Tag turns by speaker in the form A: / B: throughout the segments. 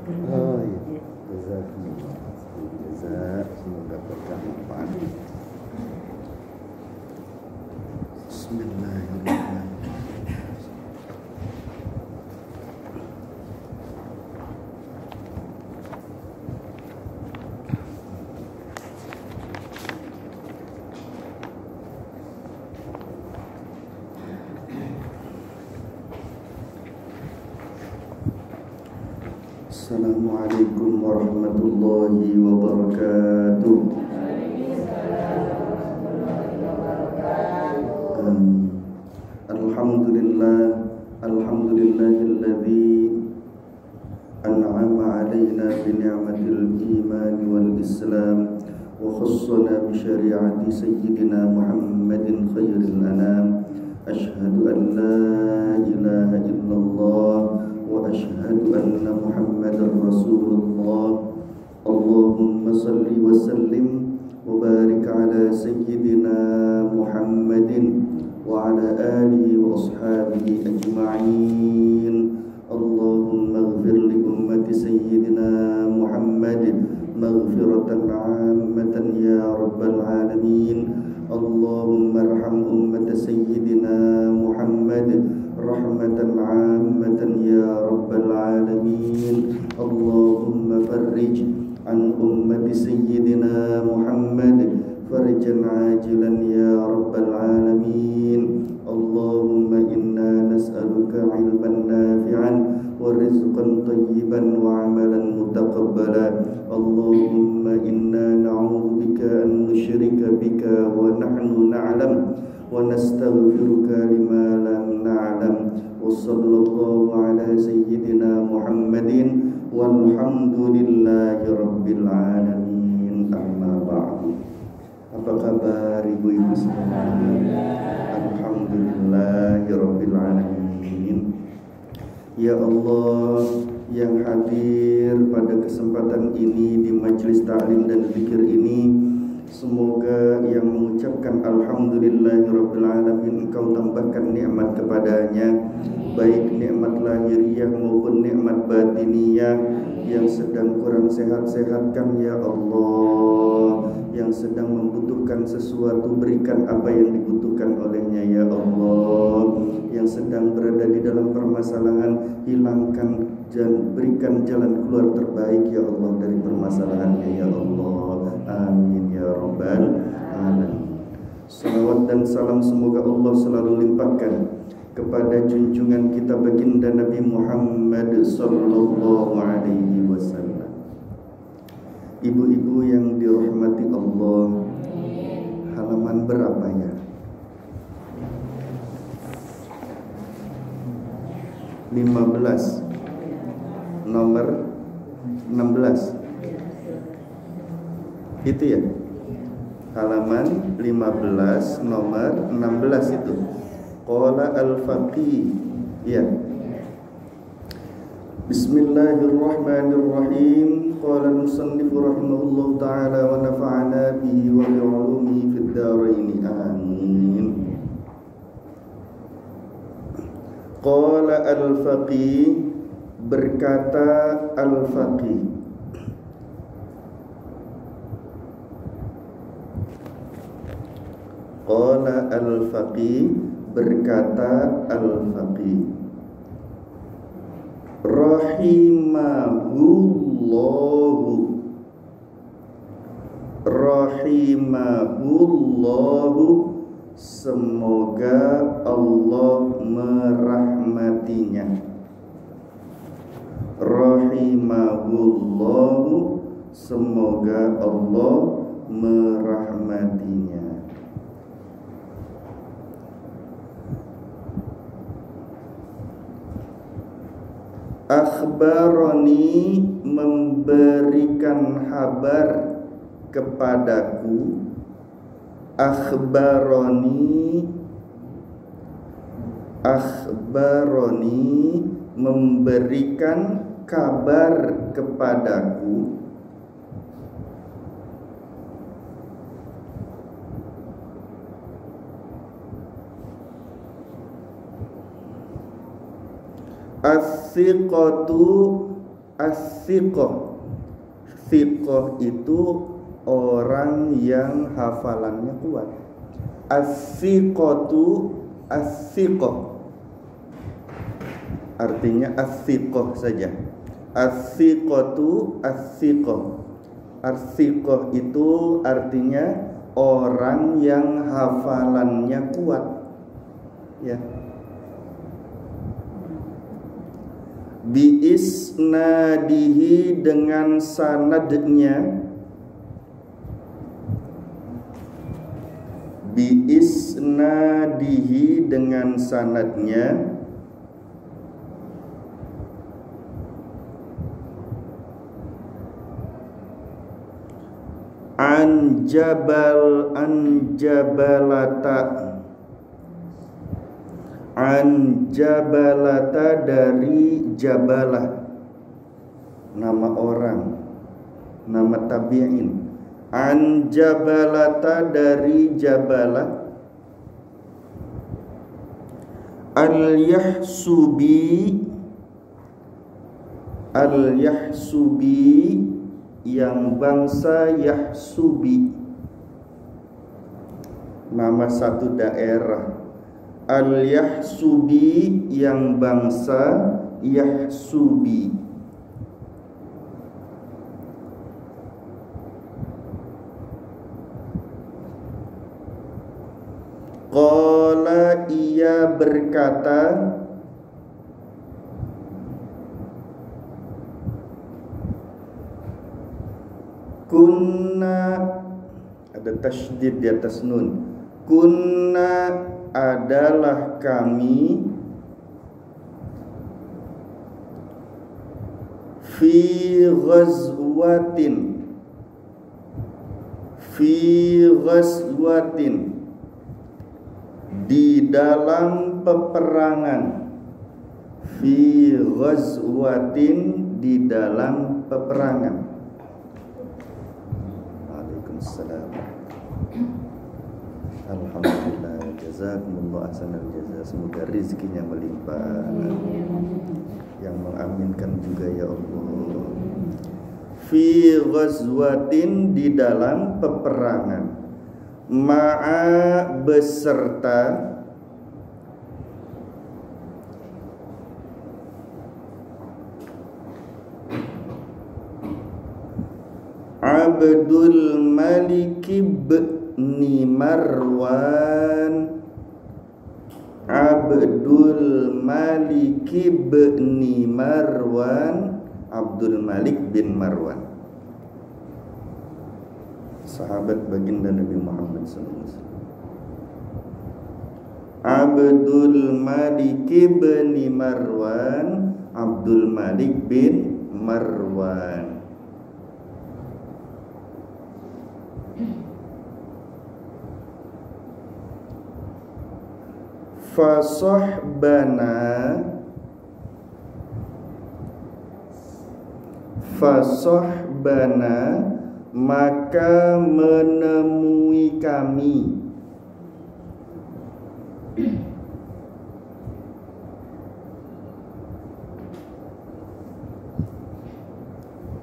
A: Oh iya, jazakumullah. Jazak, semoga berkah manfaat. Bismillahirrahmanirrahim. Assalamualaikum warahmatullahi wabarakatuh. Alhamdulillahilladzi an'ama alaina bi ni'matil iman wal islam wa khassana bi syari'ati sayyidina Muhammadin khairil anam. Asyhadu an la ilaha illallah wa asyhadu anna Muhammadar Rasulullah. Allahumma salli wa sallim wa barik ala sayyidina Muhammadin wa ala alihi wa ashabihi ajma'in. Allahumma ighfir li ummati sayyidina Muhammadin maghfiratan 'ammatan ya rabbal alamin. Allahumma arham ummata sayyidina Muhammadin rahmatan 'ammatan ya rabbal alamin. Allahumma farrij an ummati sayyidina Muhammad farjan ajilan ya rabbal alamin. Allahumma inna nas'aluka ilman nafi'an wa rizqan tayyiban wa amalan mutaqabbala. Allahumma inna na'udzubika an nusyrika bika wa nahnu na'lam wa nastaghfiruka lima lam na'lam. Wa sallallahu ala sayyidina Muhammadin walhamdulillahi rabbil alamin. Amma ba'du. Apa kabar ibu-ibu semua? Alhamdulillahi rabbil alamin. Ya Allah yang hadir pada kesempatan ini di majelis ta'lim dan zikir ini, semoga yang mengucapkan alhamdulillahi rabbil alamin Engkau tambahkan nikmat kepadanya, baik nikmat lahiriah maupun nikmat batiniyah. Yang sedang kurang sehat-sehatkan ya Allah, yang sedang membutuhkan sesuatu berikan apa yang dibutuhkan olehnya ya Allah, yang sedang berada di dalam permasalahan hilangkan dan berikan jalan keluar terbaik ya Allah dari permasalahannya ya Allah. Amin ya rabbal alamin. Salawat dan salam semoga Allah selalu limpahkan kepada junjungan kita baginda Nabi Muhammad sallallahu alaihi wasallam. Ibu-ibu yang dirahmati Allah, halaman berapa ya? 15, nomor 16. Itu ya? Halaman 15 nomor 16 itu. Qala al-faqih. Ya. Bismillahirrahmanirrahim. Qala al-musannif rahimahullahu ta'ala wa nafa'ana bihi wa bi'ulumihi fid dharain. Amin. Qala al-faqih, berkata al-faqih. Qala al-faqih, berkata al-faqih, rahimahullahu, semoga Allah merahmatinya. Rahimahullahu, semoga Allah merahmatinya. Akhbaroni, memberikan kabar kepadaku. Akhbaroni, memberikan kabar kepadaku. As-siqatu, As-siqah. Siqah itu orang yang hafalannya kuat. As-siqatu as-siqah. Artinya as-siqah saja. As-siqatu as-siqah. As-siqah itu artinya orang yang hafalannya kuat. Ya. Biisnadihi dengan sanadnya. Biisnadihi dengan sanadnya. Jabalata dari Jabalah, nama orang, nama tabi'in. An Jabalata dari Jabalah. Al-Yahsubi yang bangsa Yahsubi, nama satu daerah. Al-Yahsubi yang bangsa Yahsubi. Qala ia berkata, kunna, ada tasydid di atas nun. Kunna adalah kami, fi ghazwatin di dalam peperangan. Fi ghazwatin di dalam peperangan. Waalaikumsalam. Alhamdulillah, jazakumullah ahsanal jazaa. Semoga rezekinya melimpah. Yang mengaminkan juga ya Allah. Fi ghazwatin di dalam peperangan. Ma'a beserta Abdul Malik ibni Marwan. Abdul Malik ibni Marwan, Abdul Malik bin Marwan, sahabat baginda Nabi Muhammad SAW. Abdul Malik bin Marwan, Abdul Malik bin Marwan. Fasohbana maka menemui kami.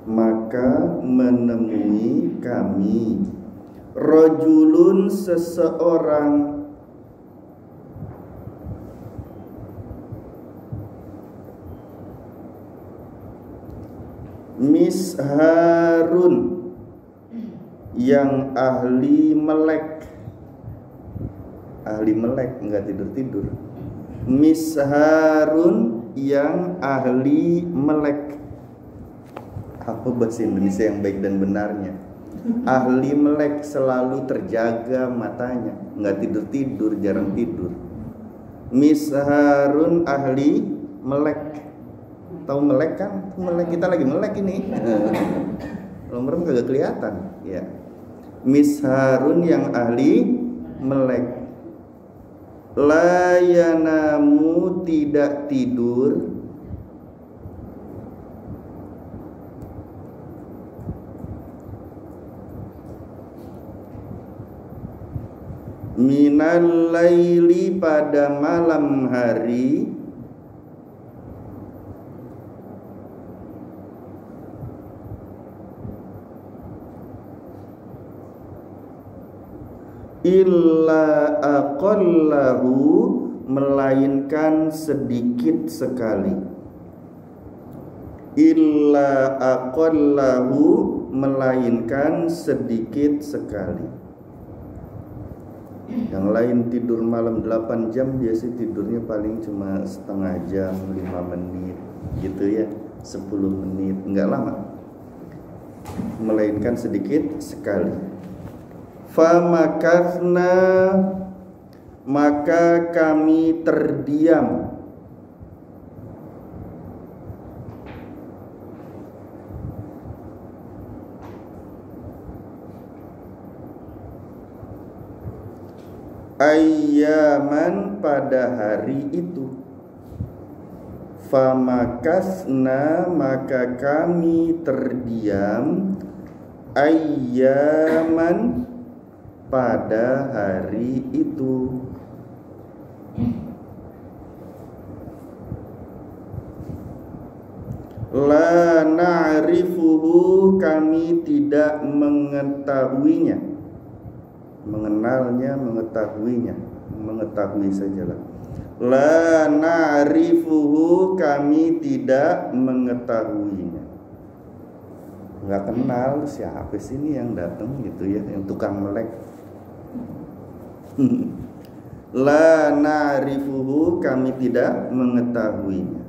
A: Maka menemui kami rajulun seseorang, misharun yang ahli melek. Ahli melek, enggak tidur-tidur. Misharun yang ahli melek. Apa bahasa Indonesia yang baik dan benarnya? Ahli melek, selalu terjaga matanya, enggak tidur-tidur, jarang tidur. Misharun ahli melek. Tahu melek kan? Melek, kita lagi melek ini. Kalau merem kagak kelihatan, ya. Misharun yang ahli melek. La yanamu tidak tidur. Minal laili pada malam hari. illa aqallahu, melainkan sedikit sekali. Illa aqallahu, melainkan sedikit sekali. Yang lain tidur malam 8 jam, biasa tidurnya paling cuma setengah jam, 5 menit gitu ya, 10 menit, enggak lama. Melainkan sedikit sekali. Famakathna, maka kami terdiam. Ayyaman, pada hari itu. Famakasna, maka kami terdiam. Ayyaman, pada hari itu. La na'rifuhu, kami tidak mengetahuinya. Mengenalnya, mengetahuinya, mengetahui sajalah. La na'rifuhu, kami tidak mengetahuinya. Nggak kenal siapa sih ini yang datang gitu ya, yang tukang melek. La na'rifuhu, kami tidak mengetahuinya.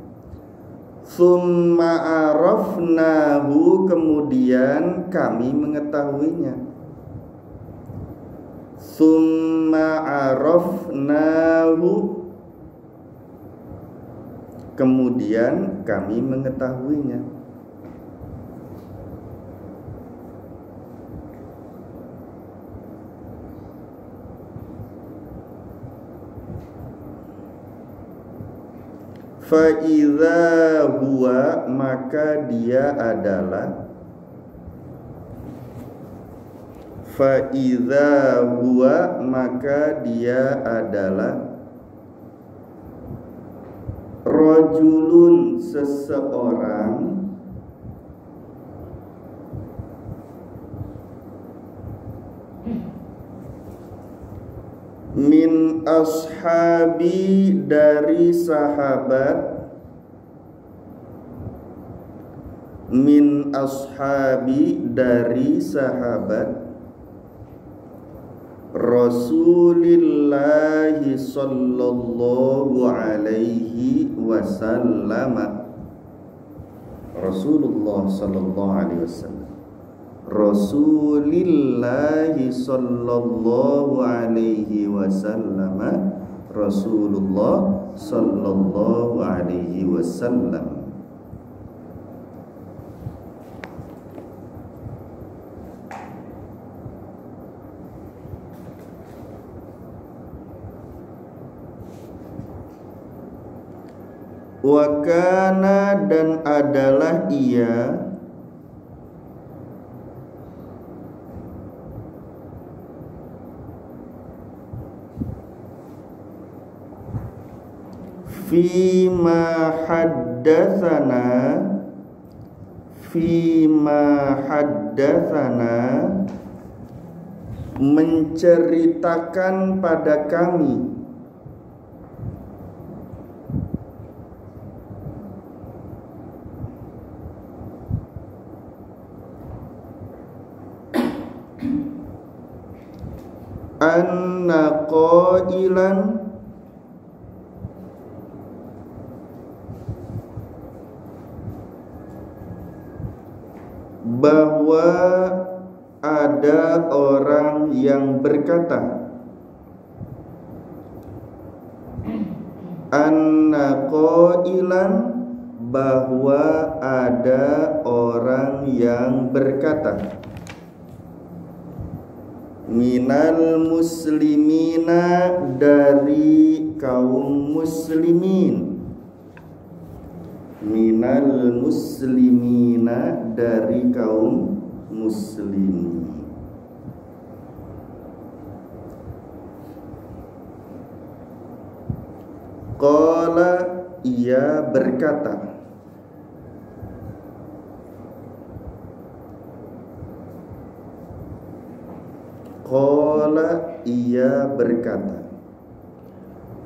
A: Summa arafnahu, kemudian kami mengetahuinya. Summa arafnahu, kemudian kami mengetahuinya. Fa idza huwa, maka dia adalah. Fa idza huwa, maka dia adalah. Rajulun, seseorang. Min ashabi, dari sahabat. Min ashabi, dari sahabat Rasulillahi sallallahu alaihi wasallam. Rasulullah sallallahu alaihi wasallam. Rasulillahi sallallahu alaihi wasallam. Rasulullah sallallahu alaihi wasallam. Wa kana, dan adalah ia. Fima haddatsana, fima haddatsana, menceritakan pada kami. Anna qailan, bahwa ada orang yang berkata. Anna qailan, bahwa ada orang yang berkata. Minal muslimina, dari kaum muslimin. Minal muslimina, dari kaum muslimin. Qala, ia berkata. Qala, ia berkata,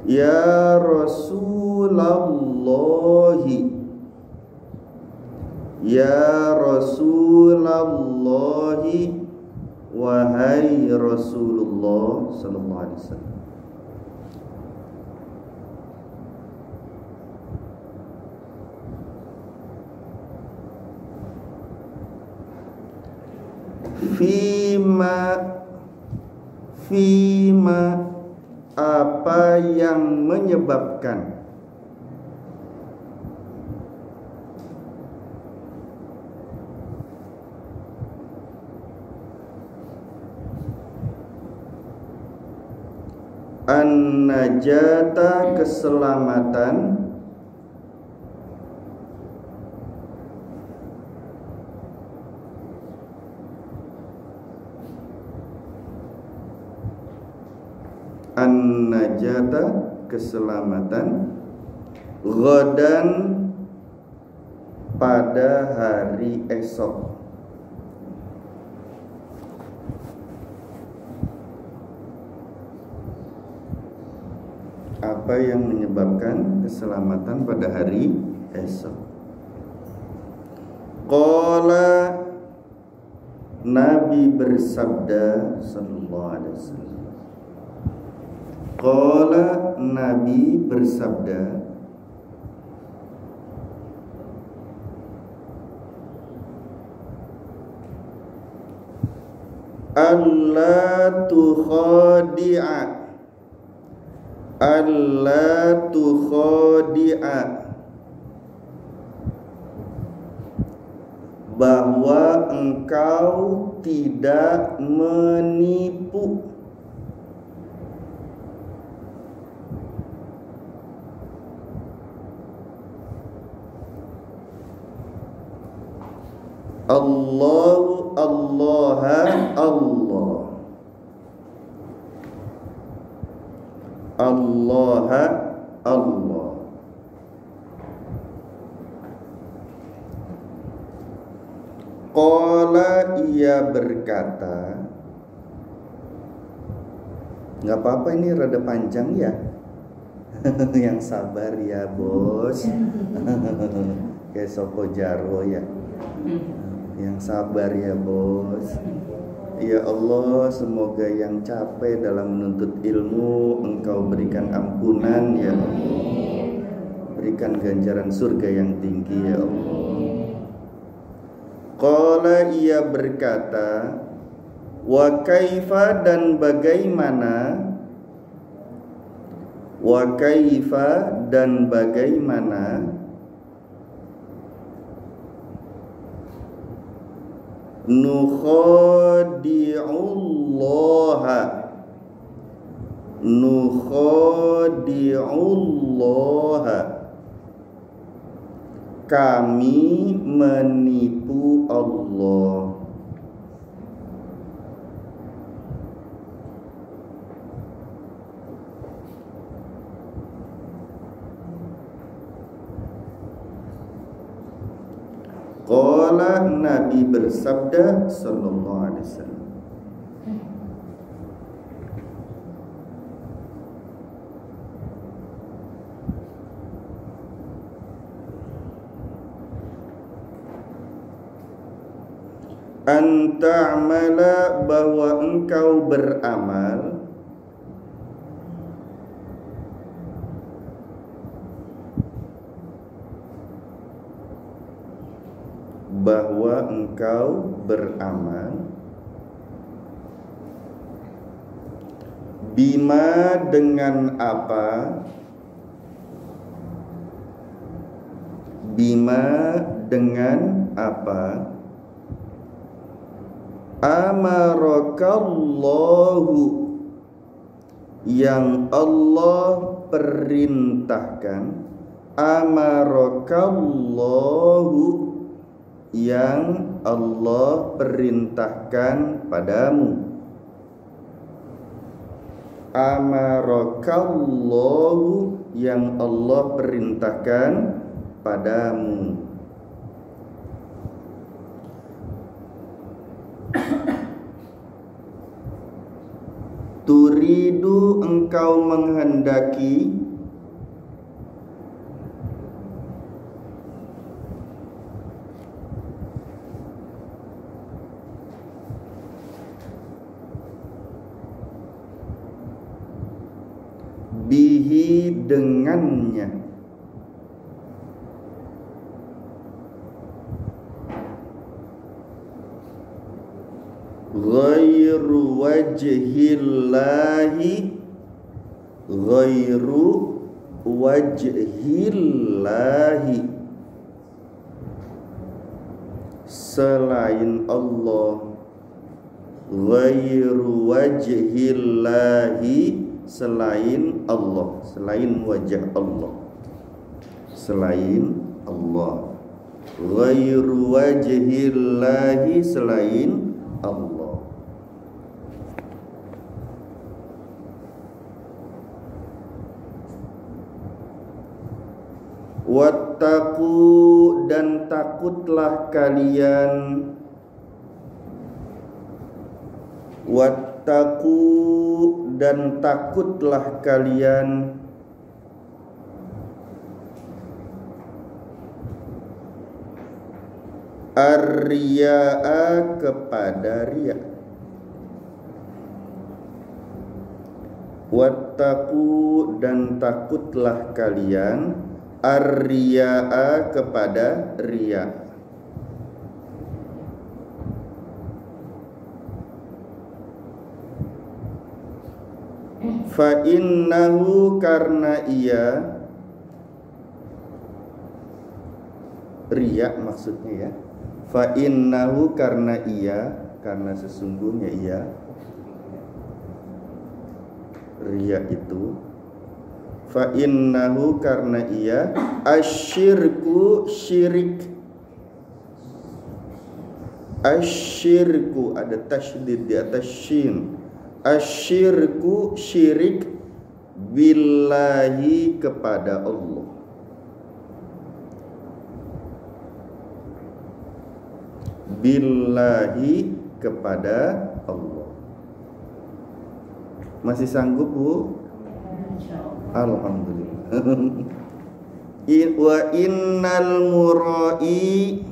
A: ya Rasulallahi, ya Rasulallahi, wahai Rasulullah sallallahu alaihi wasallam. Fima apa yang menyebabkan an-najata keselamatan, an-najata keselamatan, ghadan pada hari esok. Apa yang menyebabkan keselamatan pada hari esok? Qala, Nabi bersabda sallallahu alaihi wasallam. Qala, Nabi bersabda, alla tukhadi'a, alla tukhadi'a, bahwa engkau tidak menipu. Allahu Allah Allah. Qala, ia berkata, nggak apa-apa ini rada panjang ya. Yang sabar ya bos. Kayak Sopo Jarwo ya. Yang sabar ya bos. Ya Allah, semoga yang capek dalam menuntut ilmu Engkau berikan ampunan ya Allah. Berikan ganjaran surga yang tinggi ya Allah. Qala, ia berkata, wa kaifa, dan bagaimana, wa kaifa, dan bagaimana, nukhadi'ullaha, kami menipu Allah. Qala, Nabi bersabda sallallahu alaihi wasallam, anta'amala, bahwa engkau beramal, bahwa engkau beramal, bima, dengan apa, bima, dengan apa, amarakallahu, yang Allah perintahkan, amarakallahu, yang Allah perintahkan padamu, amarakallahu, yang Allah perintahkan padamu. turidu engkau menghendaki, bihi dengannya, ghairu wajhillahi, ghairu wajhillahi, selain Allah, ghairu wajhillahi, selain Allah, selain wajah Allah, selain Allah, ghairu wajhillahi, selain Allah. Wattaqu, dan takutlah kalian, wattaqu, dan takutlah kalian, ar-riya'a, kepada riya. Wattaqu, dan takutlah kalian, ar-riya'a, kepada riya. Fa innahu, karena ia, riya maksudnya ya. Fa innahu, karena ia, karena sesungguhnya ia, riya itu, fa innahu, karena ia, asyirku, syirik, asyirku ada tasydid di atas shin, asyirku, syirik, billahi, kepada Allah, billahi, kepada Allah. Masih sanggup, Bu? Alhamdulillah. Wa innal murai,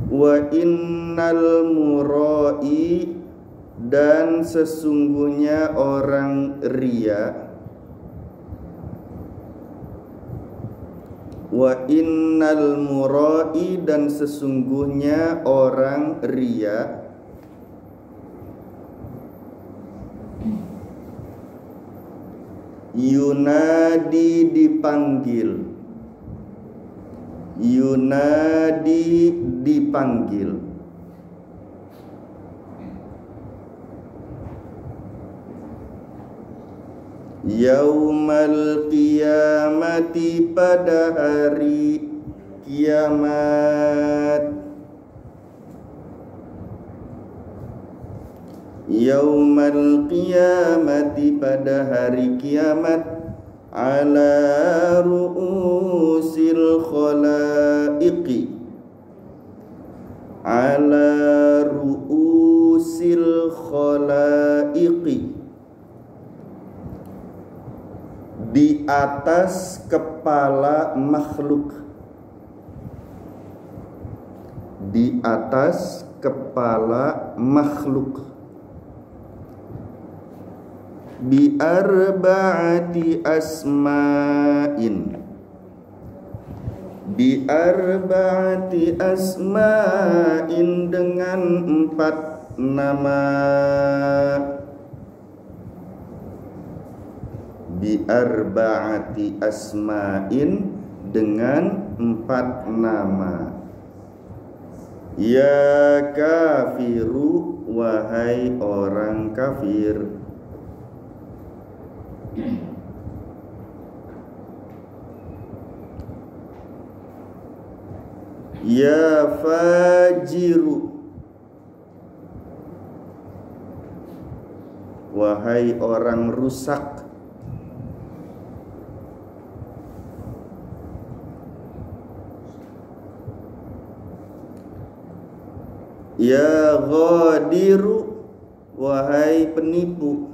A: wa innal murai, dan sesungguhnya orang riya, wa innal murai, dan sesungguhnya orang riya, yunadi, dipanggil, yunadi, dipanggil, yaumal qiyamati, pada hari kiamat, yaumal qiyamati, pada hari kiamat, ala ru'usil khalaiqi, ala ru'usil khalaiqi, di atas kepala makhluk, di atas kepala makhluk, bi arba'ati asma'in, bi arba'ati asma'in, dengan 4 nama, bi arba'ati asma'in, dengan 4 nama. Ya kafiru, wahai orang kafir. Ya fajiru, wahai orang rusak. Ya ghadiru, wahai penipu.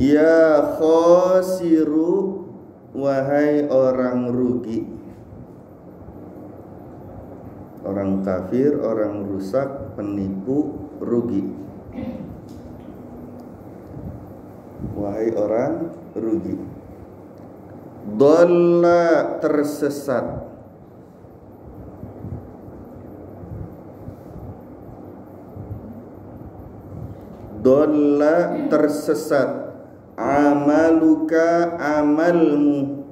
A: Ya khosiru, wahai orang rugi. Orang kafir, orang rusak, penipu, rugi. Wahai orang rugi. Dhalla, tersesat. Dhalla, tersesat. Amaluka, amalmu.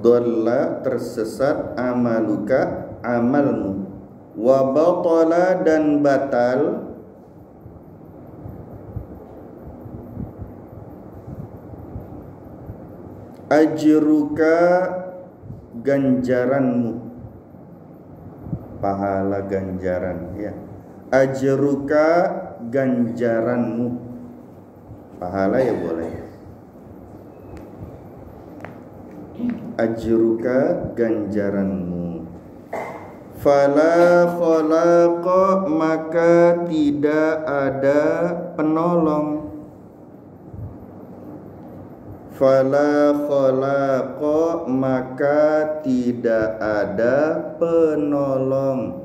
A: Dhalla, tersesat. Amaluka, amalmu. Wa batala, dan batal. Ajruka, ganjaranmu. Pahala ganjaran, ya. Ajruka, ganjaranmu. Pahala ya boleh. Ajruka, ganjaranmu. Fala khalaqa, maka tidak ada penolong. Fala khalaqa, maka tidak ada penolong.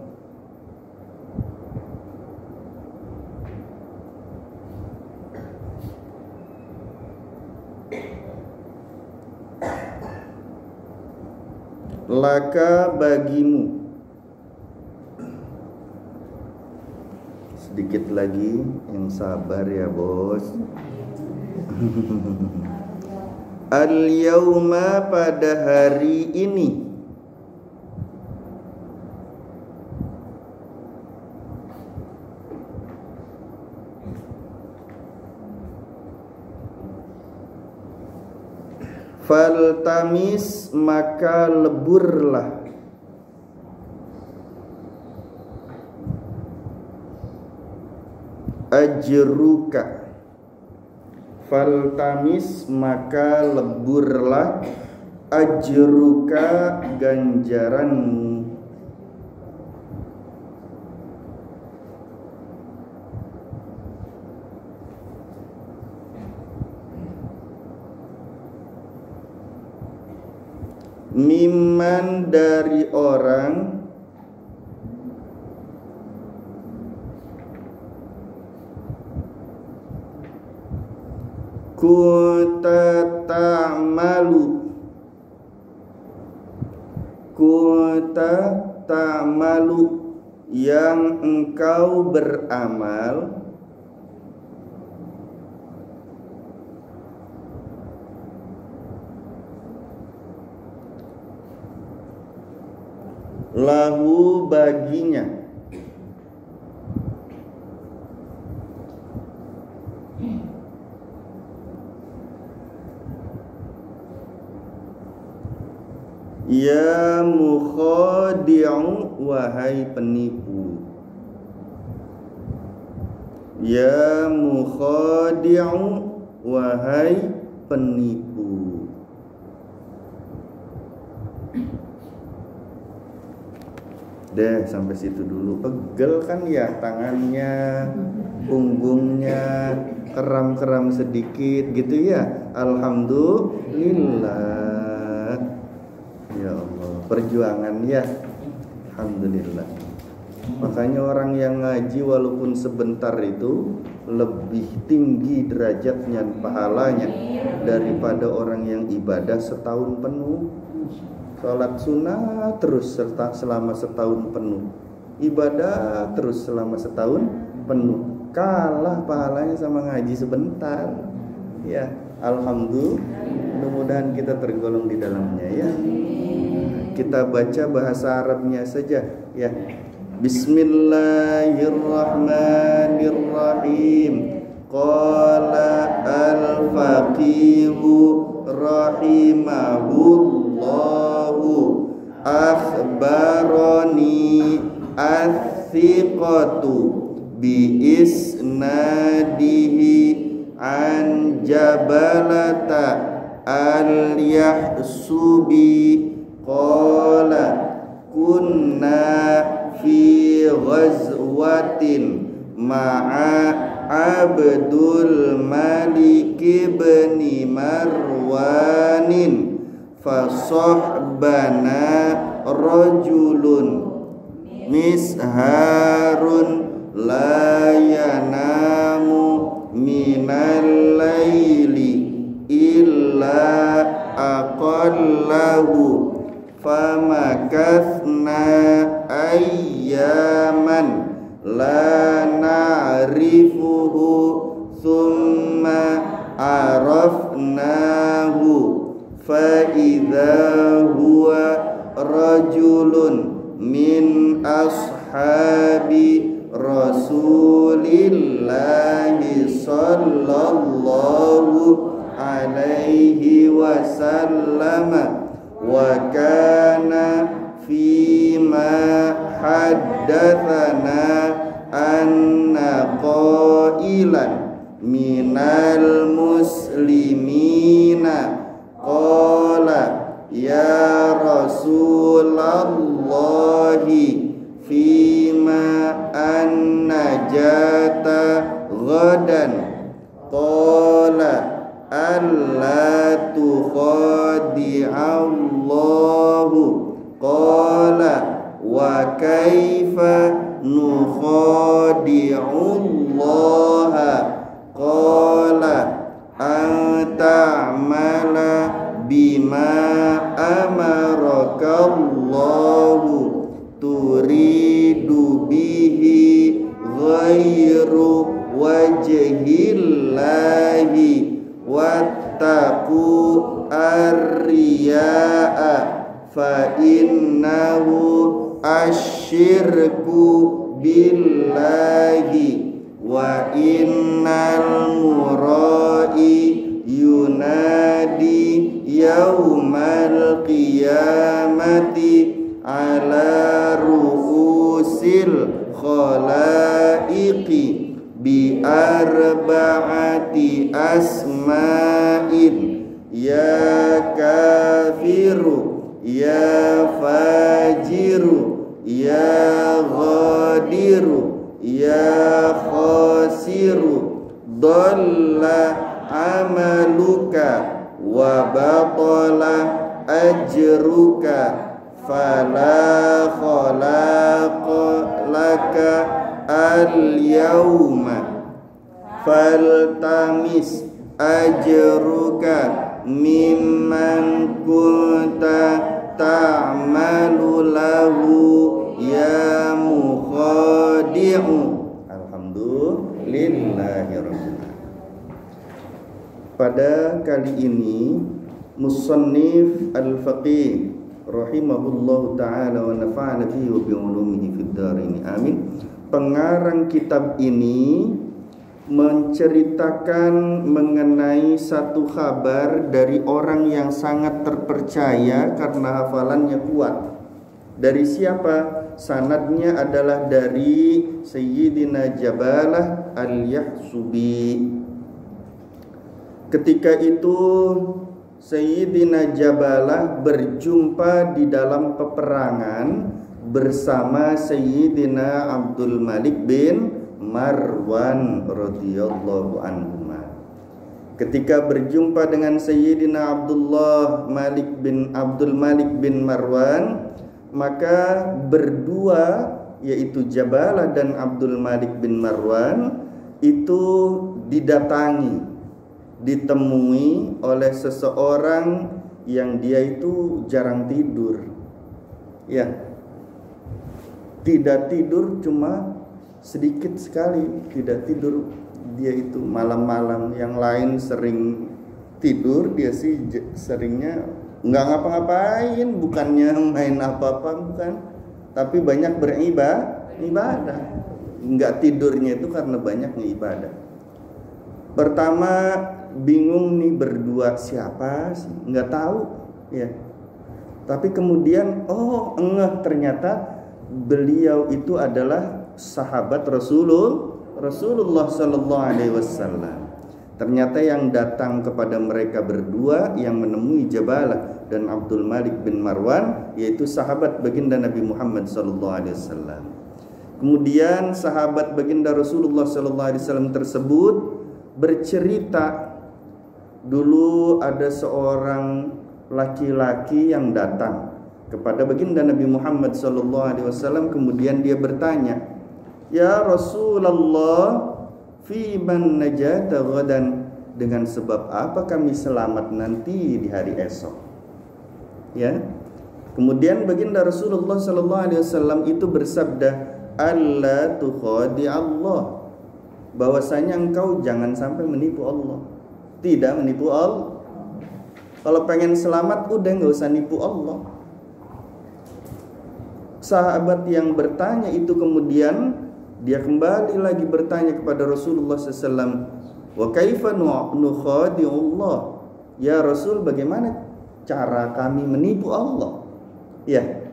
A: Laka, bagimu. Sedikit lagi, yang sabar ya bos. Al-yauma, pada hari ini. Faltamis, maka leburlah. Ajruka. Faltamis, maka leburlah. Ajruka, ganjaranmu. Mimman, dari orang. Kunta ta'malu. Kunta ta'malu, yang engkau beramal. Lahu, baginya. Ya mukhadi'u, wahai penipu. Ya mukhadi'u, wahai penipu. Deh, sampai situ dulu. Pegel kan ya tangannya, punggungnya, keram-keram sedikit gitu ya. Alhamdulillah. Ya Allah, perjuangan ya. Alhamdulillah. Makanya orang yang ngaji walaupun sebentar itu lebih tinggi derajatnya, pahalanya daripada orang yang ibadah setahun penuh. Sholat sunnah terus selama setahun penuh, ibadah terus selama setahun penuh, kalah pahalanya sama ngaji sebentar. Ya, alhamdulillah, mudah-mudahan kita tergolong di dalamnya ya. Kita baca bahasa Arabnya saja ya. Bismillahirrahmanirrahim. Qala al-faqihu rahimahullahu akhbarani athiqatu bi isnadihi an Jabalata al-Yahsubi qala kunna fi ghazwatin ma'a Abdul Malik bin Marwanin fasahbana rajulun misharun la yanamu minal laili illa aqallahu famakathna ayyaman la na'rifuhu thumma arafnahu fa idza huwa rajulun min ashabi Rasulillahi sallallahu alaihi wasallam wa kana fima haddatsana anna qailan minal muslimina qala ya Rasulallahi fima an-najata ghadan qala alla tukhadi'allahu qala wa kaifa nukhadi'ullaha qala an ta'mala bima amarakallahu turidu bihi ghairu wajhillahi wattaqu ar-riya'a fa innahu asyirku billahi wa innal murai yunadi yaumal qiyamati ala ru'usil khalaiqi bi arba'ati asma'in ya kafiru ya fajiru ya ghadiru ya khasiru dhalla amaluka wa batala ajruka fala khalaqa laka al-yawma faltamis ajruka mimman kunta ta'malu lahu ya mukhadi'u. Alhamdulillahirabbil. Pada kali ini musannif al-faqih rahimahullahu ta'ala wa nafa'ana bihi wa bi'ulumihi fid dharain amin, pengarang kitab ini menceritakan mengenai satu kabar dari orang yang sangat terpercaya karena hafalannya kuat. Dari siapa? Sanadnya adalah dari Sayyidina Jabalah al-Yahsubi. Ketika itu Sayyidina Jabalah berjumpa di dalam peperangan bersama Sayyidina Abdul Malik bin Marwan radhiyallahu anhu. Ketika berjumpa dengan Sayyidina Abdul Malik bin Marwan, maka berdua, yaitu Jabalah dan Abdul Malik bin Marwan, itu ditemui oleh seseorang yang dia itu jarang tidur. Ya, tidak tidur, cuma sedikit sekali tidak tidur. Dia itu malam-malam, yang lain sering tidur, dia sih seringnya nggak ngapa-ngapain, bukannya main apa-apa, bukan, tapi banyak beribadah. Nggak tidurnya itu karena banyak ibadah. Pertama bingung nih, berdua siapa sih, nggak tahu ya. Tapi kemudian ternyata beliau itu adalah sahabat Rasulullah sallallahu alaihi wasallam. Ternyata yang datang kepada mereka berdua yang menemui Jabalah dan Abdul Malik bin Marwan yaitu sahabat baginda Nabi Muhammad sallallahu alaihi wasallam. Kemudian sahabat baginda Rasulullah sallallahu alaihi wasallam tersebut bercerita, dulu ada seorang laki-laki yang datang kepada baginda Nabi Muhammad sallallahu alaihi wasallam, kemudian dia bertanya, "Ya Rasulullah, fi man najata ghadan, dengan sebab apa kami selamat nanti di hari esok?" Ya. Kemudian baginda Rasulullah sallallahu alaihi wasallam itu bersabda, "Alla tukhadi Allah," bahwasanya engkau jangan sampai menipu Allah. Tidak menipu Allah. Kalau pengen selamat udah nggak usah nipu Allah. Sahabat yang bertanya itu kemudian dia kembali lagi bertanya kepada Rasulullah SAW, "Wa kaifa nukhadi'u Allah?" Ya Rasul, bagaimana cara kami menipu Allah? Ya,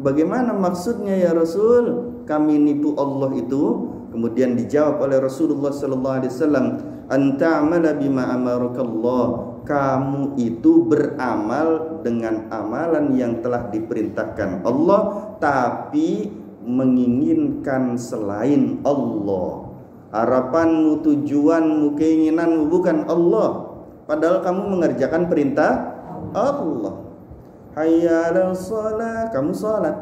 A: bagaimana maksudnya ya Rasul kami nipu Allah itu? Kemudian dijawab oleh Rasulullah SAW, "Anta'amala bima amarakallah." Kamu itu beramal dengan amalan yang telah diperintahkan Allah, tapi menginginkan selain Allah. Harapanmu, tujuanmu, keinginanmu bukan Allah, padahal kamu mengerjakan perintah Allah. Hayya 'alas shalah, kamu salat,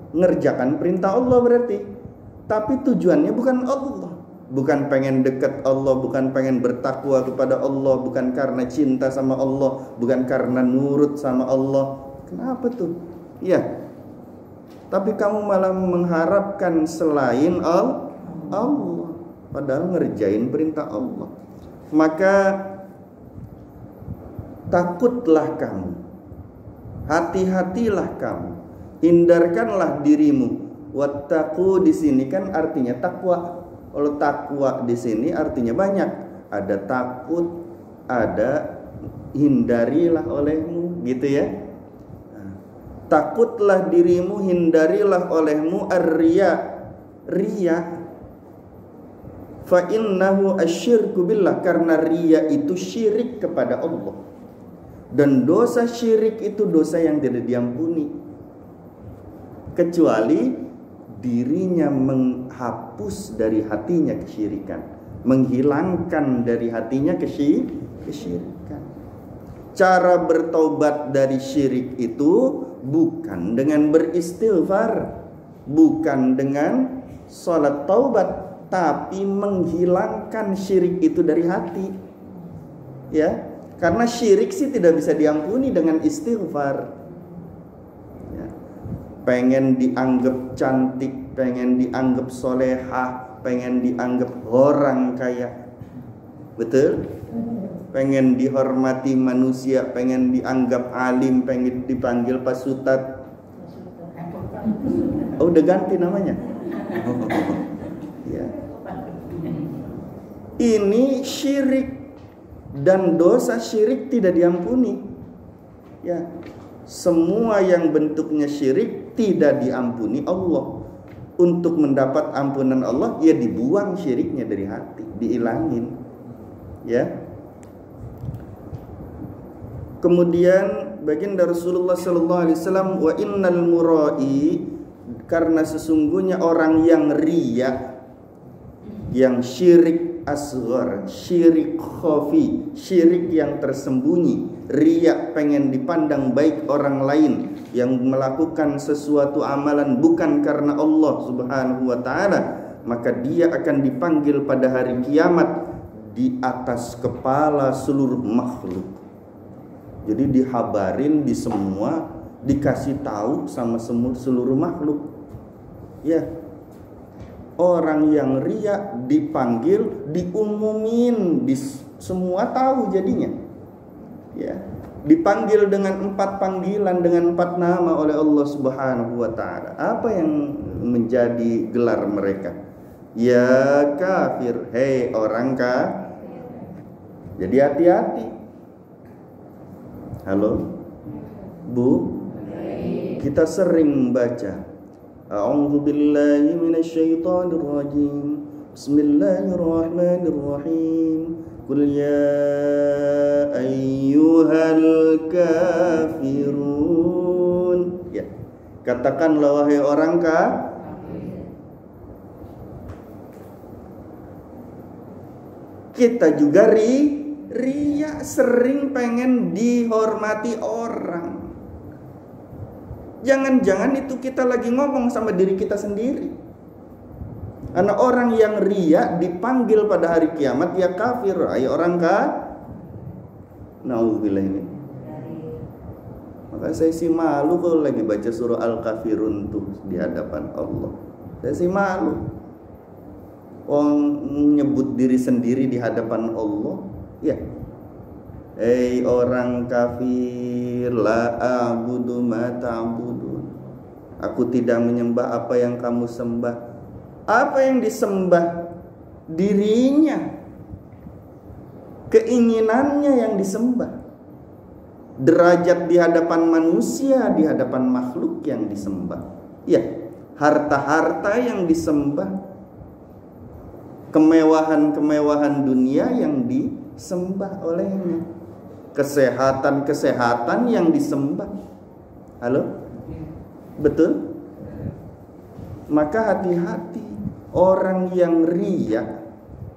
A: mengerjakan perintah Allah berarti, tapi tujuannya bukan Allah. Bukan pengen dekat Allah, bukan pengen bertakwa kepada Allah, bukan karena cinta sama Allah, bukan karena nurut sama Allah. Kenapa tuh? Ya. Tapi kamu malah mengharapkan selain Allah, padahal ngerjain perintah Allah. Maka takutlah kamu, hati-hatilah kamu, hindarkanlah dirimu. Wattaqu di sini kan artinya takwa. Kalau takwa di sini artinya banyak. Ada takut, ada hindarilah olehmu, gitu ya. Takutlah dirimu, hindarilah olehmu ar-riya. Riya. Fa innahu asyirku billah, karena riya itu syirik kepada Allah. Dan dosa syirik itu dosa yang tidak diampuni, kecuali dirinya menghapus dari hatinya kesyirikan, menghilangkan dari hatinya kesyirikan. Cara bertaubat dari syirik itu bukan dengan beristighfar, bukan dengan salat taubat, tapi menghilangkan syirik itu dari hati. Ya, karena syirik sih tidak bisa diampuni dengan istighfar. Pengen dianggap cantik, pengen dianggap solehah, pengen dianggap orang kaya, betul? Pengen dihormati manusia, pengen dianggap alim, pengen dipanggil Pak Sutat. Oh, udah ganti namanya. Ya. Ini syirik, dan dosa syirik tidak diampuni. Ya. Semua yang bentuknya syirik tidak diampuni Allah. Untuk mendapat ampunan Allah, ya dibuang syiriknya dari hati, diilangin. Ya. Kemudian baginda Rasulullah sallallahu alaihi wasallam, "Wa innal murai," karena sesungguhnya orang yang riya, yang syirik asghar, syirik khafi, syirik yang tersembunyi, riya pengen dipandang baik orang lain, yang melakukan sesuatu amalan bukan karena Allah Subhanahu wa taala, maka dia akan dipanggil pada hari kiamat di atas kepala seluruh makhluk. Jadi dihabarin di semua, dikasih tahu sama seluruh makhluk. Ya. Orang yang riya dipanggil, diumumin, semua tahu jadinya. Ya, dipanggil dengan 4 panggilan, dengan 4 nama oleh Allah Subhanahu wa taala. Apa yang menjadi gelar mereka? Ya kafir, hei orang kafir. Jadi hati-hati. Halo, Bu, kita sering baca A'udzu billahi minasyaitonir rajim. Bismillahirrahmanirrahim. Qul ya ayyuhal kafirun. Ya. Katakanlah wahai orang kafir. Kita juga riya, sering pengen dihormati orang. Jangan-jangan itu kita lagi ngomong sama diri kita sendiri. Karena orang yang riya dipanggil pada hari kiamat ya kafir, ay orang Nauzubillah ini. Maka saya sih malu kalau lagi baca surah Al-Kafirun tuh di hadapan Allah. Saya sih malu. Nyebut diri sendiri di hadapan Allah. Ya. Orang kafir, la a'budu ma ta'budun. Aku tidak menyembah apa yang kamu sembah. Apa yang disembah? Dirinya. Keinginannya yang disembah. Derajat di hadapan manusia, di hadapan makhluk yang disembah. Ya, harta-harta yang disembah. Kemewahan-kemewahan dunia yang disembah olehnya. Kesehatan-kesehatan yang disembah. Halo? Betul? Maka hati-hati. Orang yang riya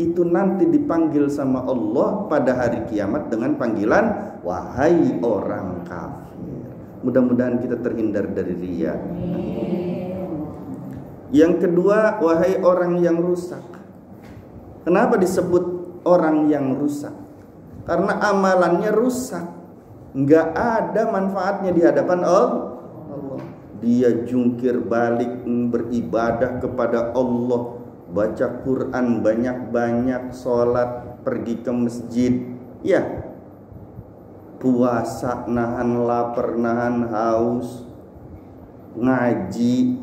A: itu nanti dipanggil sama Allah pada hari kiamat dengan panggilan wahai orang kafir. Mudah-mudahan kita terhindar dari riya. Yang kedua, wahai orang yang rusak. Kenapa disebut orang yang rusak? Karena amalannya rusak, nggak ada manfaatnya di hadapan Allah. Dia jungkir balik beribadah kepada Allah, baca Quran banyak-banyak, sholat, pergi ke masjid, ya, puasa, nahan lapar, nahan haus, ngaji.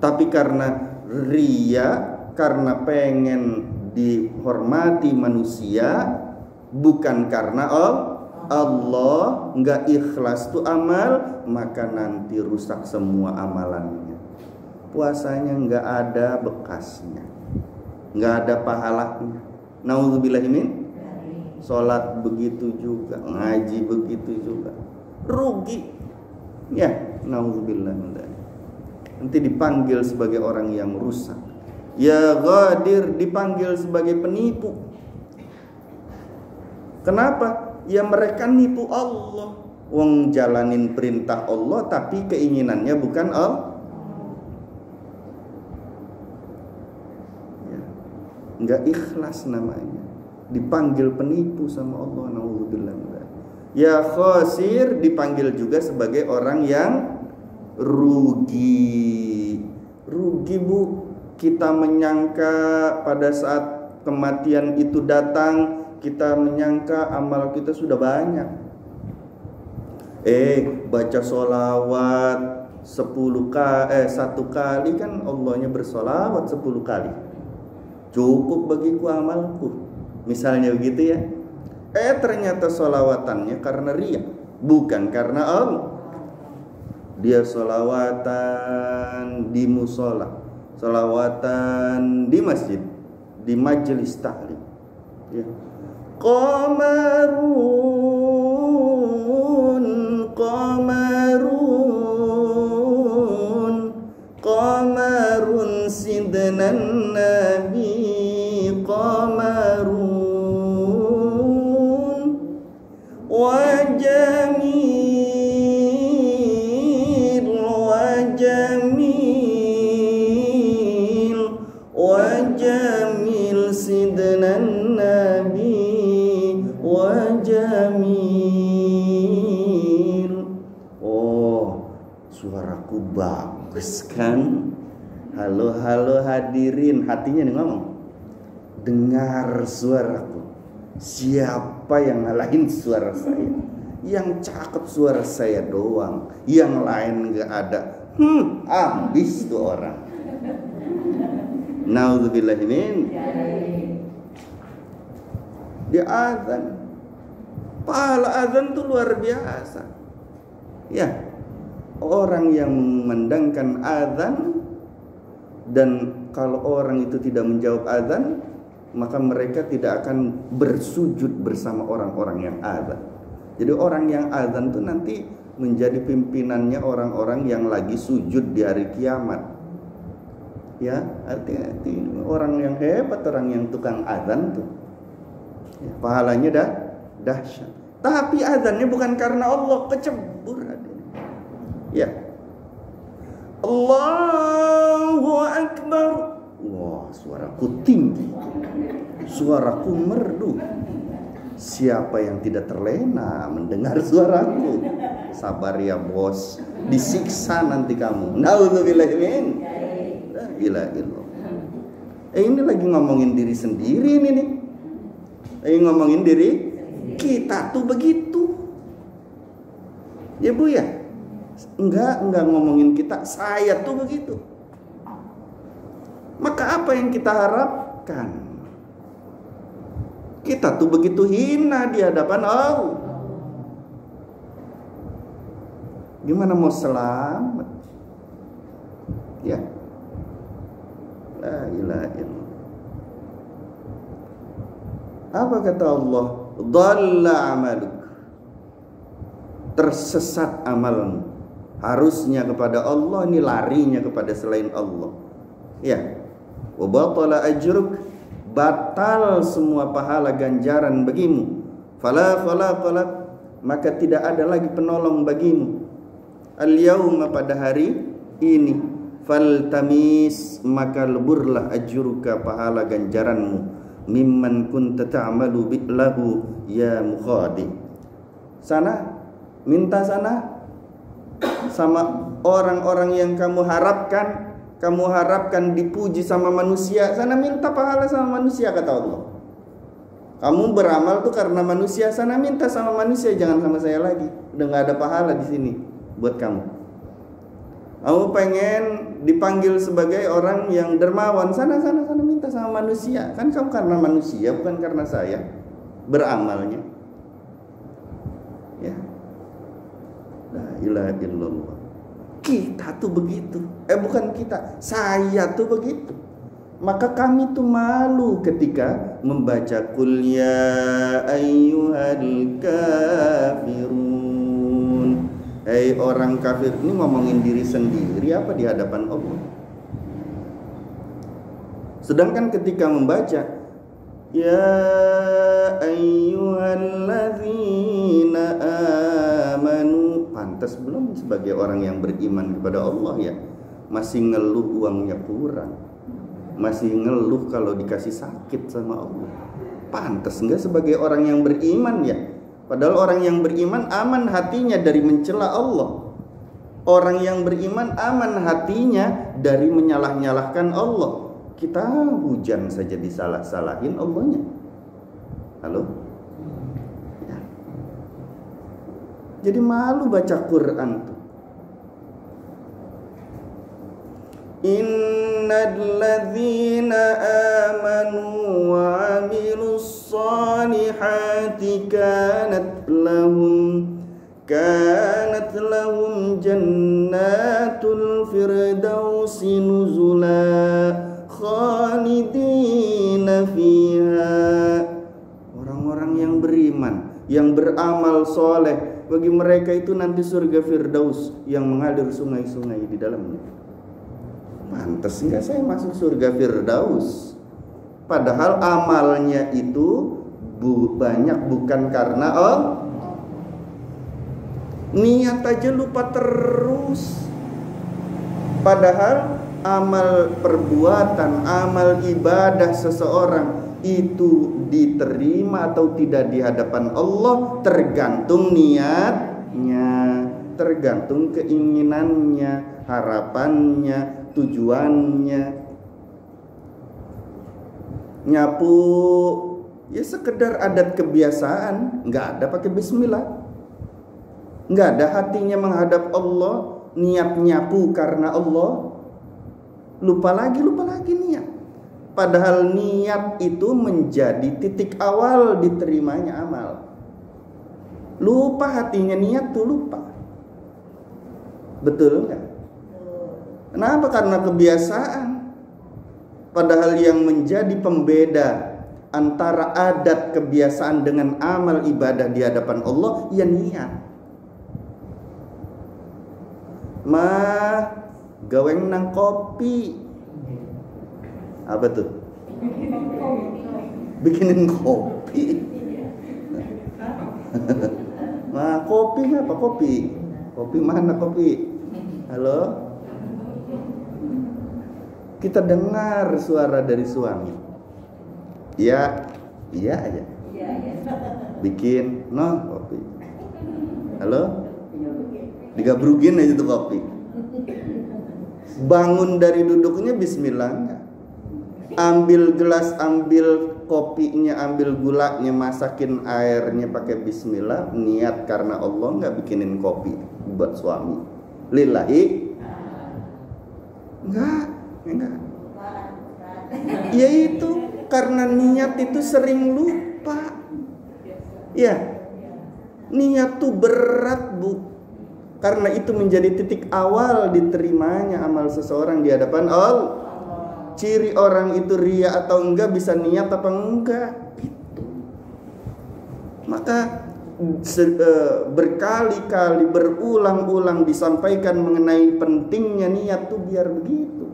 A: Tapi karena riya, karena pengen dihormati manusia, bukan karena Allah, nggak ikhlas tuh amal, maka nanti rusak semua amalannya. Puasanya nggak ada bekasnya, nggak ada pahalanya. Nauzubillah min. Sholat begitu juga, ngaji begitu juga, rugi. Ya, nauzubillah min. Nanti dipanggil sebagai orang yang rusak. Ya ghadir, dipanggil sebagai penipu. Kenapa? Ya mereka nipu Allah. Wong jalanin perintah Allah tapi keinginannya bukan Allah. Ya. Enggak ikhlas namanya. Dipanggil penipu sama Allah. Nauzubillah. Ya khasir, dipanggil juga sebagai orang yang rugi. Rugi, Bu. Kita menyangka pada saat kematian itu datang, kita menyangka amal kita sudah banyak. Baca sholawat 1 kali kan Allahnya bersolawat 10 kali. Cukup bagiku amalku. Misalnya begitu ya. Ternyata sholawatannya karena riya, bukan karena Allah. Dia sholawatan di musola, sholawatan di masjid, di majelis taklim. Ya. Qamarun sidnan nabi qamarun wa jamil sidnan nabi wa jamil. Oh, suaraku bagus kan? Halo hadirin, hatinya nih ngomong. Dengar suaraku. Siapa yang ngalahin suara saya? Yang cakep suara saya doang, yang lain nggak ada. Habis tuh orang. Nauzubillah min. Dia azan. Pahala azan tuh luar biasa. Ya. orang yang mengumandangkan azan, dan kalau orang itu tidak menjawab azan, maka mereka tidak akan bersujud bersama orang-orang yang azan. Jadi orang yang azan itu nanti menjadi pimpinannya orang-orang yang lagi sujud di hari kiamat. Ya, artinya orang yang hebat, orang yang tukang azan tuh, ya, pahalanya dahsyat. Tapi azannya bukan karena Allah, kecebur. Ya, Allahu Akbar. Wah, suaraku tinggi, suaraku merdu. Siapa yang tidak terlena mendengar suaraku? Sabar ya bos, disiksa nanti kamu. Nauzubillah min. La ilaha illallah. Ini lagi ngomongin diri sendiri ini nih. Lagi ngomongin diri kita tuh begitu. Ya Bu ya? Enggak ngomongin kita, saya tuh begitu. Maka apa yang kita harapkan? Kita tuh begitu hina di hadapan Allah. Gimana mau selamat? Ya. La ilaha illallah. Apa kata Allah? Dhalla amaluk. Tersesat amalmu. Harusnya kepada Allah, ini larinya kepada selain Allah. Ya. Wa batala ajruk, batal semua pahala ganjaran bagimu. Fala, maka tidak ada lagi penolong bagimu. Al-yauma, pada hari ini, faltamis, maka leburlah ajruka, pahala ganjaranmu, mimman kunta ta'malu bi'lahu ya mukhadi. Sana, minta sana sama orang-orang yang kamu harapkan dipuji sama manusia. Sana minta pahala sama manusia, kata Allah. Kamu beramal tuh karena manusia, sana minta sama manusia, jangan sama saya lagi. Udah gak ada pahala di sini buat kamu. Kamu pengen dipanggil sebagai orang yang dermawan, sana minta sama manusia. Kan kamu karena manusia, bukan karena saya beramalnya. Ya. La ilaha illallah. Kita tuh begitu. Bukan kita, saya tuh begitu. Maka kami tuh malu ketika membaca qul ya ayyuhal kafirun. Hei orang kafir. Ini ngomongin diri sendiri apa di hadapan Allah? Sedangkan ketika membaca ya ayyuhalladzina amanu, pantas belum sebagai orang yang beriman kepada Allah ya, masih ngeluh uangnya kurang, masih ngeluh kalau dikasih sakit sama Allah. Pantas enggak sebagai orang yang beriman ya? Padahal orang yang beriman aman hatinya dari mencela Allah. Orang yang beriman aman hatinya dari menyalah-nyalahkan Allah. Kita hujan saja disalah-salahin Allahnya. Halo? Ya. Jadi malu baca Quran tuh. Innal ladzina amanu wa 'amilus solihati kanat lahum jannatul firdausi nuzula khalidina fiha. Orang-orang yang beriman, yang beramal soleh, bagi mereka itu nanti surga Firdaus yang mengalir sungai-sungai di dalamnya. Pantas enggak saya masuk surga Firdaus? Padahal amalnya itu banyak bukan karena Allah. Niat aja lupa terus. Padahal amal perbuatan, amal ibadah seseorang itu diterima atau tidak di hadapan Allah tergantung niatnya, tergantung keinginannya, harapannya, tujuannya. Nyapu ya sekedar adat kebiasaan, nggak ada pakai bismillah, nggak ada hatinya menghadap Allah, niat nyapu karena Allah, lupa lagi niat. Padahal niat itu menjadi titik awal diterimanya amal. Lupa hatinya niat tuh lupa. Betul nggak? Kenapa? Karena kebiasaan. Padahal yang menjadi pembeda antara adat kebiasaan dengan amal ibadah di hadapan Allah, ya niat. Gaweng nang kopi. Apa tuh? Bikinin kopi. Kopi apa kopi? Kopi mana kopi? Halo? Kita dengar suara dari suami. Iya aja. Bikin kopi. Halo? Digabrugin aja tuh kopi. Bangun dari duduknya bismillah enggak? Ambil gelas, ambil kopinya, ambil gulanya, masakin airnya pakai bismillah, niat karena Allah, enggak bikinin kopi buat suami. Lillahi? Enggak. Ya itu karena niat itu sering lupa. Ya. Niat tuh berat, Bu. Karena itu menjadi titik awal diterimanya amal seseorang di hadapan Allah. Ciri orang itu ria atau enggak, bisa niat apa enggak, gitu. Maka berkali-kali, berulang-ulang disampaikan mengenai pentingnya niat tuh biar begitu.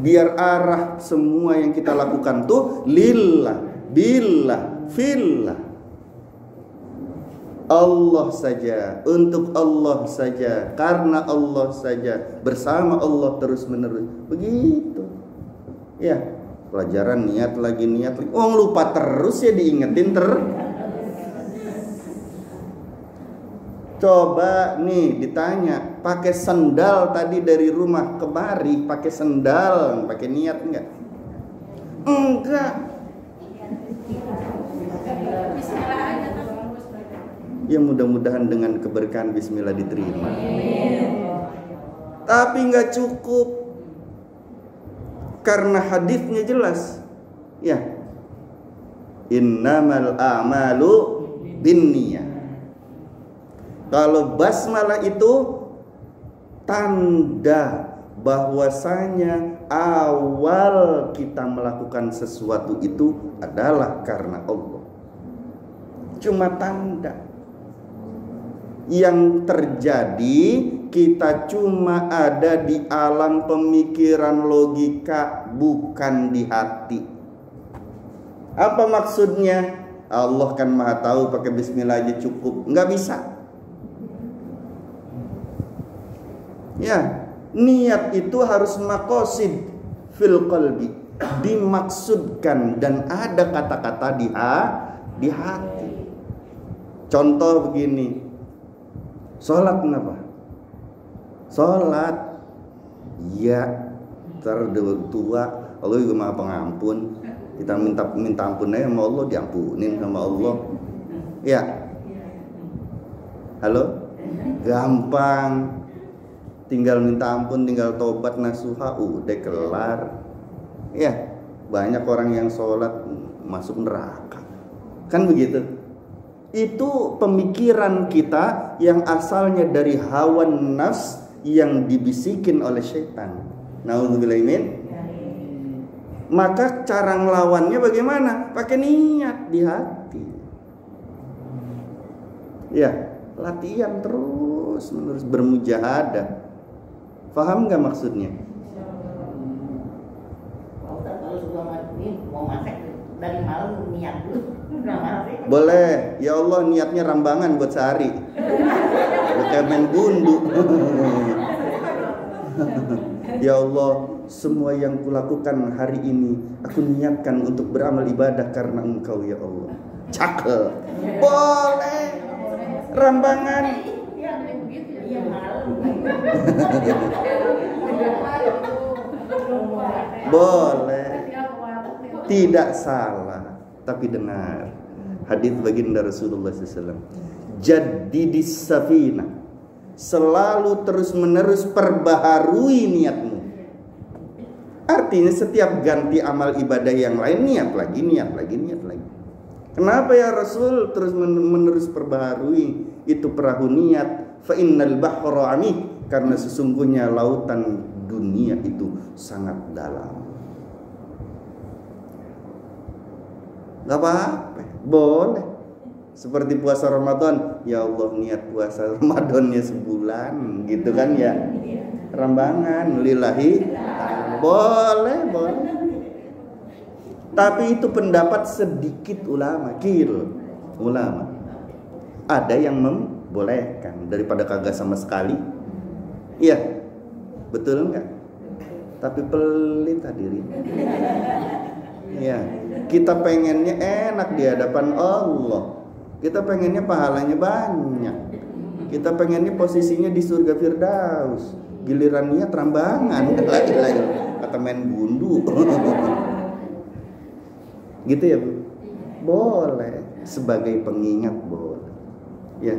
A: Biar arah semua yang kita lakukan tuh lillah, billah, fillah. Allah saja, untuk Allah saja, karena Allah saja, bersama Allah terus menerus. Begitu. Ya, pelajaran niat lagi. Lupa terus ya, diingetin Coba nih ditanya, pakai sendal tadi dari rumah kemari, pakai sendal, pakai niat enggak? Enggak. Ya mudah-mudahan dengan keberkahan bismillah diterima. Tapi enggak cukup. Karena hadisnya jelas. Ya. Innamal a'malu binniyah. Kalau basmalah itu tanda bahwasanya awal kita melakukan sesuatu itu adalah karena Allah. Cuma tanda. Yang terjadi kita cuma ada di alam pemikiran logika, bukan di hati. Apa maksudnya? Allah kan maha tahu, pakai bismillah aja cukup. Nggak bisa. Ya, niat itu harus maqasid fil qalbi, dimaksudkan, dan ada kata-kata di hati. Contoh begini. Sholat kenapa? Sholat, ya, tua, Allah juga maha pengampun. Kita minta ampun aja sama Allah, diampunin sama Allah. Ya, halo, gampang. Tinggal minta ampun, tinggal tobat nasuha, udah kelar. Ya, banyak orang yang sholat masuk neraka. Kan begitu? Itu pemikiran kita yang asalnya dari hawa nafs yang dibisikin oleh syaitan. Nauzubillah min. Maka cara ngelawannya bagaimana? Pakai niat di hati. Ya, latihan terus menerus, bermujahadah. Paham nggak maksudnya?
B: Mau masak dari malam niat dulu.
A: Boleh, ya Allah niatnya rambangan buat sehari. Bukan main gundu. Ya Allah, semua yang kulakukan hari ini aku niatkan untuk beramal ibadah karena Engkau ya Allah. Cakep. Boleh. Rambangan. Boleh. Tidak salah, tapi dengar. Hadis baginda Rasulullah SAW. Jaddidis safina. Selalu terus menerus perbaharui niatmu. Artinya setiap ganti amal ibadah yang lain, niat lagi. Kenapa ya Rasul terus menerus perbaharui? Itu perahu niat Fa innal bahra amik, karena sesungguhnya lautan dunia itu sangat dalam. Gak apa-apa, boleh. Seperti puasa Ramadan, ya Allah niat puasa Ramadannya sebulan, gitu kan ya. Rambangan lillahi, boleh. Tapi itu pendapat sedikit ulama, ulama. Ada yang membolehkan daripada kagak sama sekali. Iya, betul enggak? Tapi pelit hadirin. Iya, kita pengennya enak di hadapan Allah. Kita pengennya pahalanya banyak. Kita pengennya posisinya di surga Firdaus. Giliran niat rambangan, kata main gundu. Gitu ya, Bu? Boleh, sebagai pengingat boleh. Ya.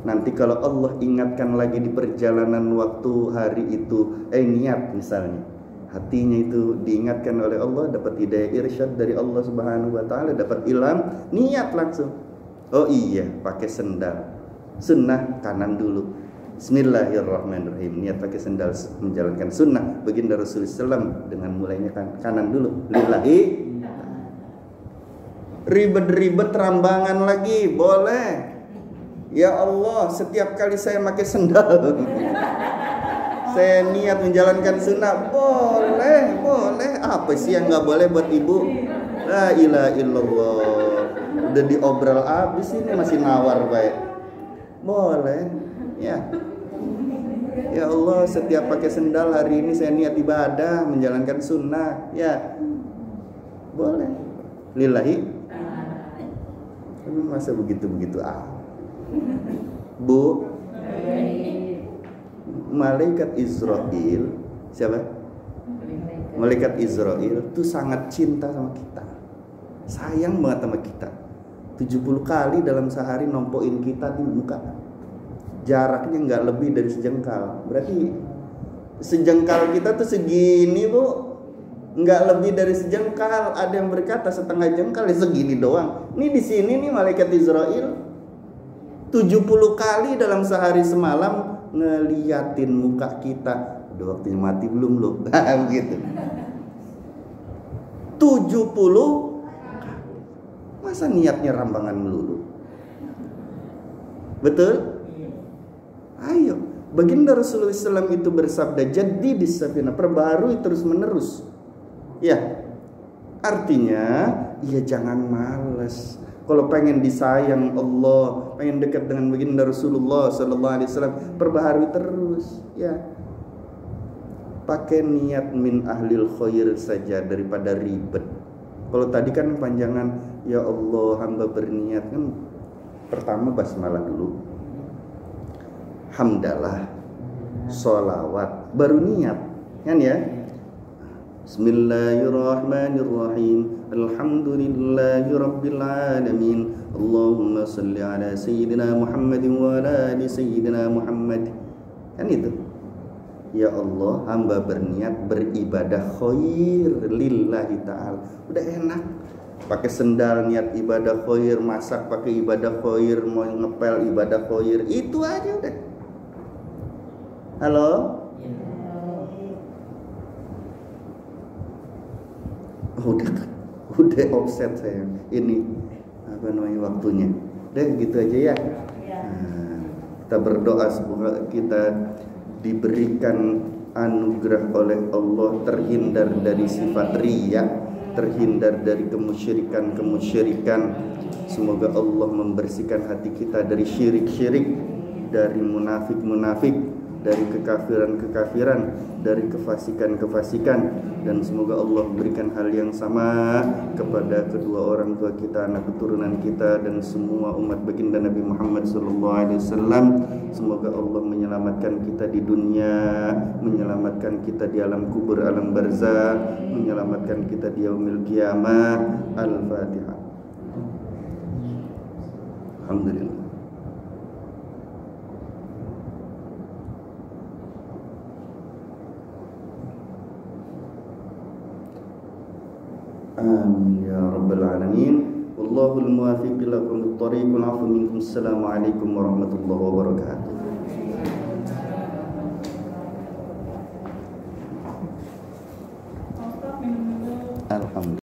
A: Nanti kalau Allah ingatkan lagi di perjalanan waktu hari itu, niat misalnya, hatinya itu diingatkan oleh Allah, dapat hidayah irsyad dari Allah Subhanahu wa taala, dapat ilham, niat langsung. Oh iya, pakai sendal. Sunnah kanan dulu. Bismillahirrahmanirrahim. Niat pakai sendal menjalankan sunnah baginda Rasulullah SAW dengan mulainya kanan dulu. Lillahi. Ribet-ribet rambangan lagi, boleh. Ya Allah, setiap kali saya pakai sendal saya niat menjalankan sunnah, boleh. Apa sih yang nggak boleh buat ibu? La ilaha illallah. Udah diobral abis ini masih nawar baik. Boleh, ya. Ya Allah, setiap pakai sendal hari ini saya niat ibadah menjalankan sunnah, ya. Boleh. Lillahi. Tapi masa begitu Bu, malaikat Israel, siapa? Malaikat Israel itu sangat cinta sama kita, sayang banget sama kita. 70 kali dalam sehari nompoin kita di muka. Jaraknya nggak lebih dari sejengkal. Berarti sejengkal kita tuh segini, Bu. Nggak lebih dari sejengkal. Ada yang berkata setengah jengkal, ya segini doang. Ini di sini nih malaikat Israel 70 kali dalam sehari semalam ngeliatin muka kita. Udah waktunya mati belum lo? Begitu. 70. Masa niatnya rambangan melulu? Betul? Ayo, baginda Rasulullah SAW itu bersabda, jadi disafina, perbaharui terus menerus. Ya, artinya ya jangan malas. Kalau pengen disayang Allah, pengen dekat dengan baginda Rasulullah SAW, perbaharui terus. Ya, pakai niat min ahlil khair saja daripada ribet. Kalau tadi kan panjangan, ya Allah hamba berniat, kan pertama basmalah dulu, hamdalah, sholawat, baru niat, kan ya. Bismillahirrahmanirrahim. Alhamdulillahi rabbil alamin. Allahumma salli ala sayyidina Muhammadin wa ala ali sayyidina Muhammad. Kan itu. Ya Allah, hamba berniat beribadah khair lillahi ta'ala. Udah enak. Pakai sendal niat ibadah khair, masak pakai ibadah khair, mau ngepel ibadah khair, itu aja udah. Halo? Udah offset saya. Ini apa namanya waktunya. Udah gitu aja ya. Nah, kita berdoa semoga kita diberikan anugerah oleh Allah, terhindar dari sifat riya, terhindar dari kemusyrikan. Semoga Allah membersihkan hati kita dari syirik, dari munafik, dari kekafiran, dari kefasikan, dan semoga Allah berikan hal yang sama kepada kedua orang tua kita, anak keturunan kita, dan semua umat baginda Nabi Muhammad SAW. Semoga Allah menyelamatkan kita di dunia, menyelamatkan kita di alam kubur, alam barzakh, menyelamatkan kita di yaumil qiyamah. Al-Fatihah. Alhamdulillah. Amin ya rabbal alamin. Wallahul muwaffiq ila aqwamit thoriq. Assalamualaikum warahmatullahi wabarakatuh. Alhamdulillah.